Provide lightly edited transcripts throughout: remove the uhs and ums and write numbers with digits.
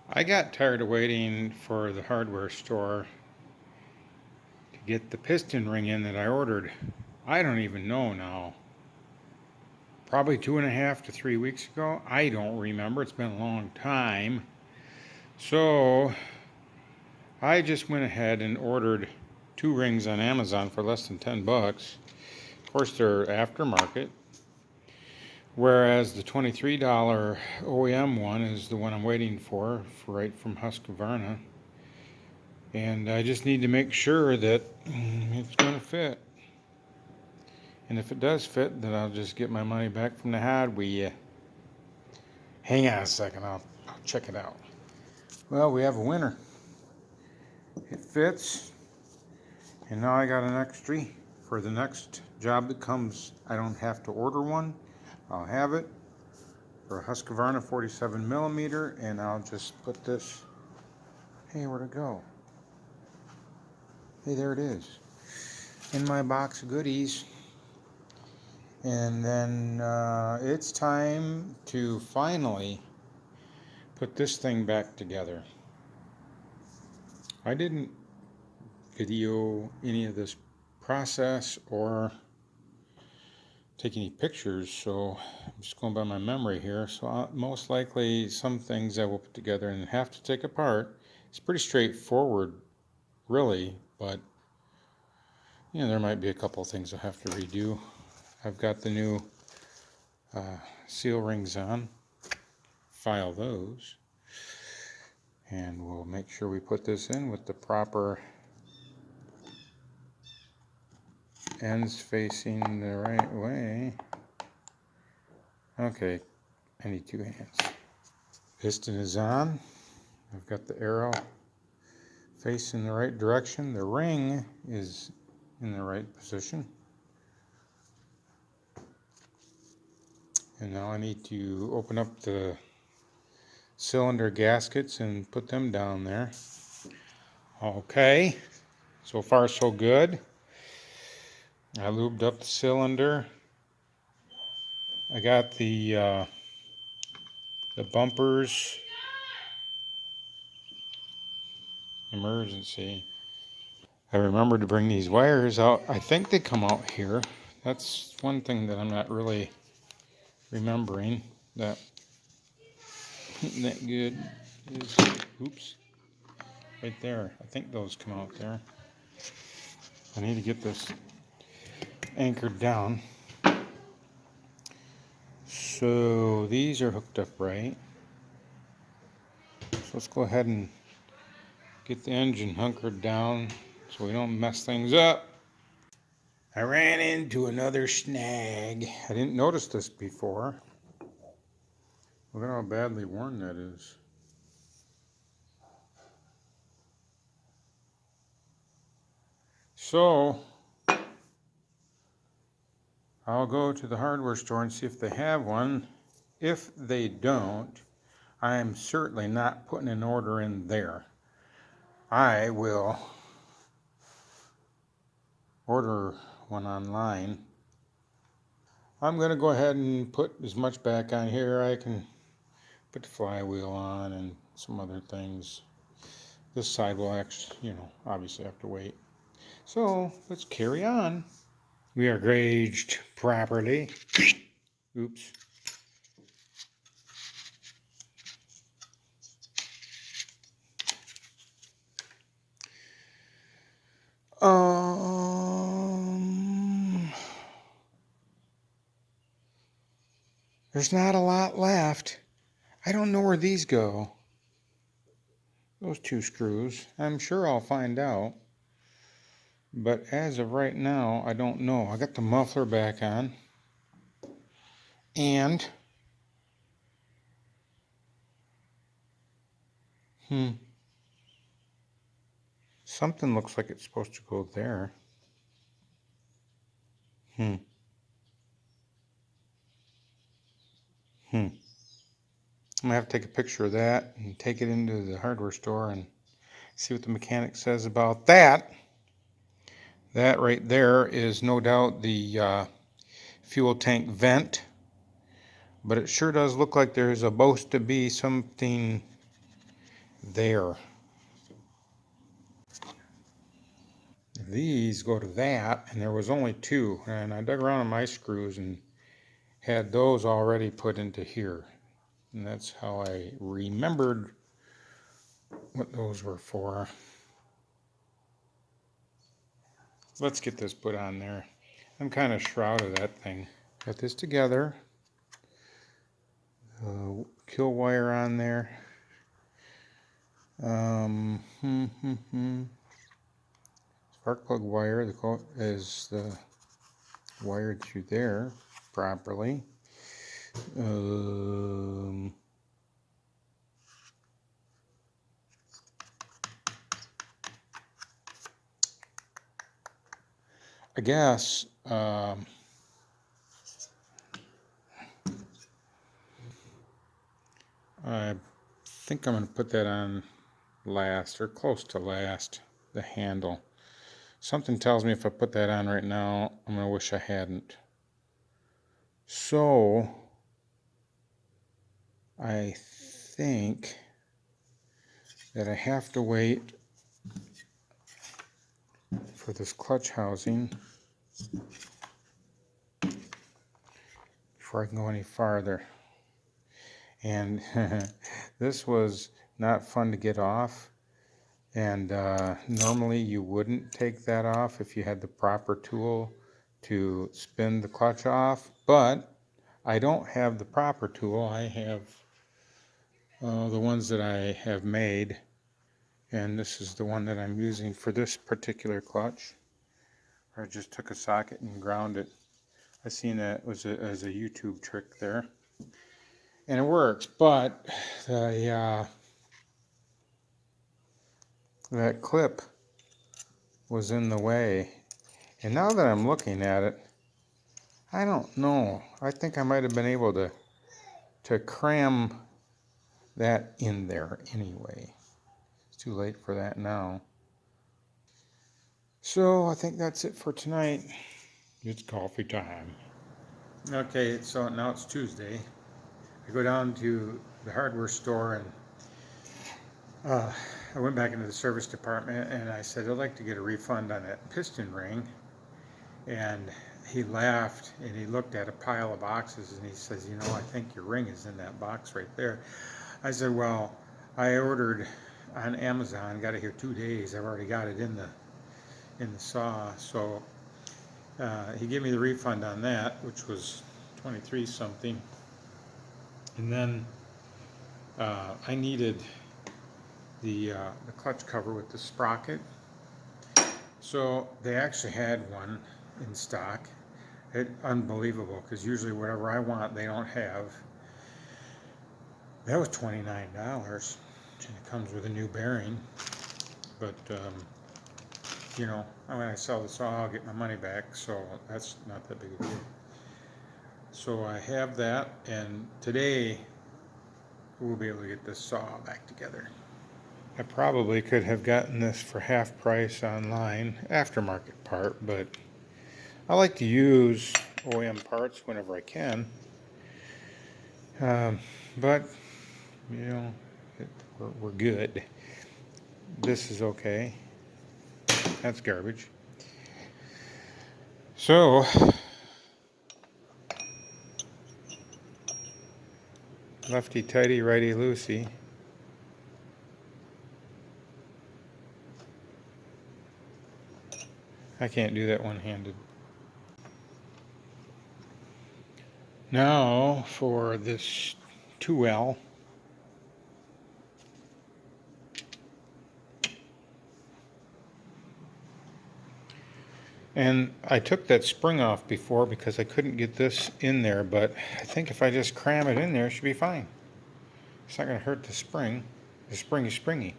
I got tired of waiting for the hardware store to get the piston ring in that I ordered. I don't even know now. Probably 2.5 to 3 weeks ago. I don't remember. It's been a long time. So I just went ahead and ordered 2 rings on Amazon for less than $10. Of course, they're aftermarket. Whereas the $23 OEM one is the one I'm waiting for right from Husqvarna. And I just need to make sure that it's going to fit. And if it does fit, then I'll just get my money back from the hardware. Hang on a second, I'll check it out. Well, we have a winner. It fits. And now I got an extra for the next job that comes. I don't have to order one. I'll have it for a Husqvarna 47 millimeter, and I'll just put this. Hey, where'd it go? Hey, there it is. In my box of goodies. And then it's time to finally put this thing back together. I didn't video any of this process or take any pictures, so I'm just going by my memory here. So most likely some things I will put together and have to take apart. It's pretty straightforward, really, but there might be a couple of things I'll have to redo. I've got the new seal rings on. File those, and we'll make sure we put this in with the proper ends facing the right way. Okay, I need 2 hands. Piston is on. I've got the arrow facing the right direction. The ring is in the right position. And now I need to open up the cylinder gaskets and put them down there. Okay, so far so good. I lubed up the cylinder. I got the bumpers. Emergency. I remembered to bring these wires out. I think they come out here. That's one thing that I'm not really remembering. That good is, oops, right there. I think those come out there. I need to get this anchored down. So these are hooked up right. So let's go ahead and get the engine hunkered down so we don't mess things up. I ran into another snag. I didn't notice this before. Look at how badly worn that is. So I'll go to the hardware store and see if they have one. If they don't, I am certainly not putting an order in there. I will order one online. I'm going to go ahead and put as much back on here. I can put the flywheel on and some other things. This side will actually, obviously have to wait. So let's carry on. We are gauged properly. Oops. There's not a lot left. I don't know where these go. Those 2 screws. I'm sure I'll find out. But as of right now, I don't know. I got the muffler back on. And something looks like it's supposed to go there. I'm gonna have to take a picture of that and take it into the hardware store and see what the mechanic says about that. That right there is no doubt the fuel tank vent, but it sure does look like there's supposed to be something there. These go to that, and there was only two, and I dug around in my screws and had those already put into here, and that's how I remembered what those were for. Let's get this put on there. I'm kind of shrouded that thing. Got this together. Kill wire on there. Spark plug wire is wired through there properly. I guess I think I'm going to put that on last or close to last, the handle. Something tells me if I put that on right now, I'm going to wish I hadn't. So I think that I have to wait for this clutch housing before I can go any farther. And this was not fun to get off, and normally you wouldn't take that off if you had the proper tool to spin the clutch off, but I don't have the proper tool. I have the ones that I have made, and this is the one that I'm using for this particular clutch. I just took a socket and ground it. I seen that as a YouTube trick there, and it works, but that clip was in the way. And now that I'm looking at it, I don't know. I think I might have been able to cram that in there anyway. It's too late for that now. So I think that's it for tonight. It's coffee time. Okay, so now it's Tuesday. I go down to the hardware store, and I went back into the service department and I said, I'd like to get a refund on that piston ring. And he laughed and he looked at a pile of boxes and he says, I think your ring is in that box right there. I said, well, I ordered on Amazon, got it here 2 days. I've already got it in the saw. So he gave me the refund on that, which was 23 something. And then I needed the clutch cover with the sprocket. So they actually had one in stock. Unbelievable, because usually whatever I want they don't have. That was $29, and it comes with a new bearing. But when I sell the saw, I'll get my money back, so that's not that big a deal. So I have that, and today we'll be able to get this saw back together. I probably could have gotten this for half price online, aftermarket part, but I like to use OEM parts whenever I can. But, we're good. This is okay. That's garbage. So, lefty tighty, righty loosey. I can't do that one-handed. Now for this 2L. And I took that spring off before because I couldn't get this in there, but I think if I just cram it in there, it should be fine. It's not going to hurt the spring. The spring is springy.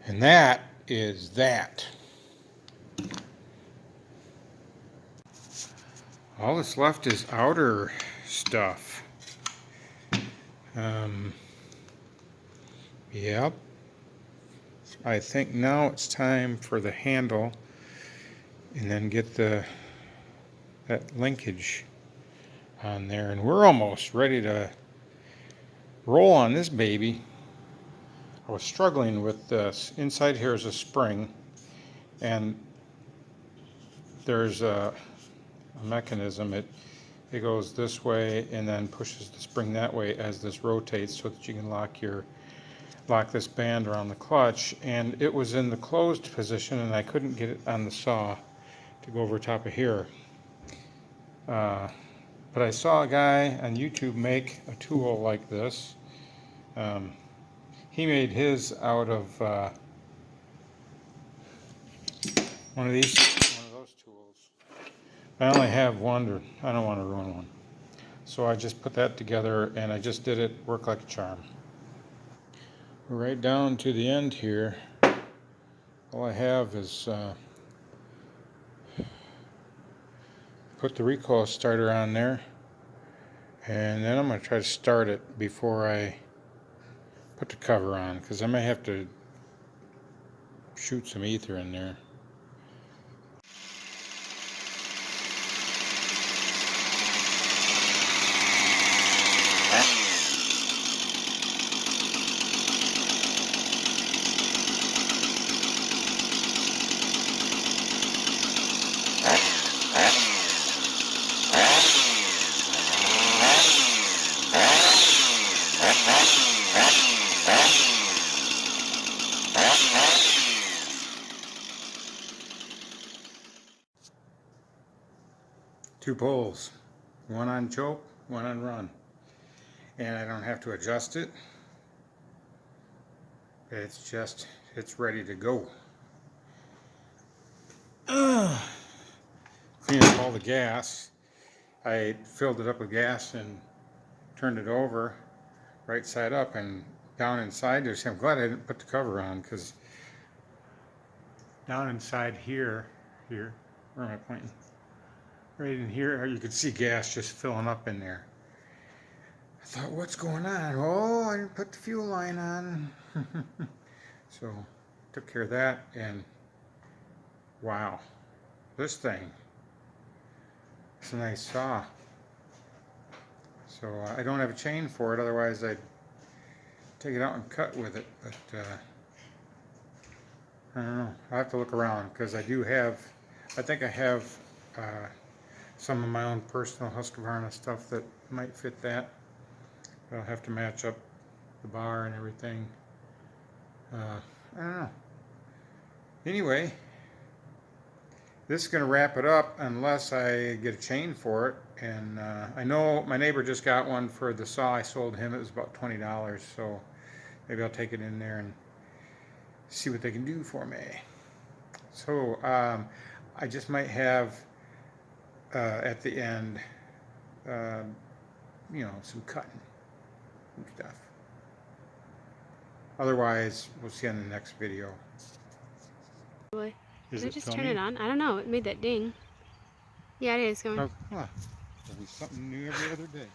And that is that. All that's left is outer stuff. Yep. I think now it's time for the handle, and then get that linkage on there, and we're almost ready to roll on this baby. I was struggling with this. Inside here is a spring, and there's a mechanism. It goes this way and then pushes the spring that way as this rotates, so that you can lock this band around the clutch. And it was in the closed position, and I couldn't get it on the saw to go over top of here. But I saw a guy on YouTube make a tool like this. He made his out of one of those tools. I only have one, I don't want to ruin one. So I just put that together, and I just did it work like a charm. Right down to the end here, all I have is put the recoil starter on there, and then I'm going to try to start it before I put the cover on, because I may have to shoot some ether in there. Two poles, one on choke, one on run, and I don't have to adjust it. It's ready to go. Clean up all the gas. I filled it up with gas and turned it over right side up, and down inside there's, I'm glad I didn't put the cover on, because down inside here, where am I pointing? Right in here, you could see gas just filling up in there. I thought, what's going on? Oh, I didn't put the fuel line on. So, took care of that, and wow, this thing, it's a nice saw. So, I don't have a chain for it, otherwise I'd take it out and cut with it, but I don't know. I'll have to look around, because I think I have some of my own personal Husqvarna stuff that might fit that. I'll have to match up the bar and everything. I don't know. Anyway, this is going to wrap it up, unless I get a chain for it. And I know my neighbor just got one for the saw I sold him. It was about $20, so maybe I'll take it in there and see what they can do for me. So I just might have at the end, some cutting and stuff. Otherwise, we'll see on the next video. Boy, Is did I it just filming? turn it on? I don't know. It made that ding. Yeah, it is going. Oh, huh. There'll be something new every other day.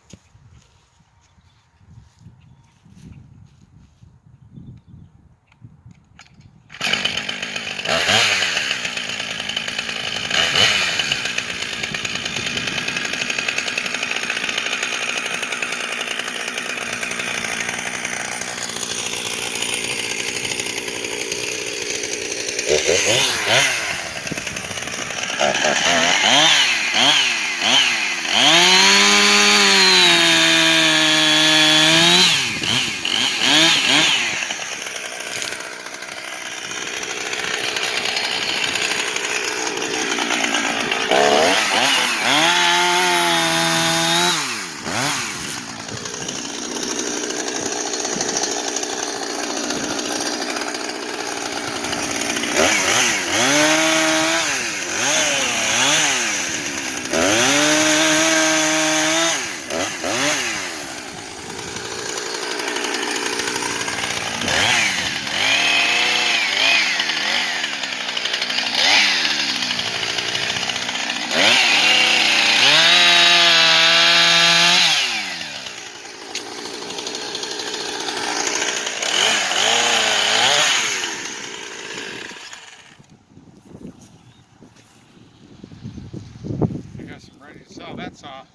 So that's all.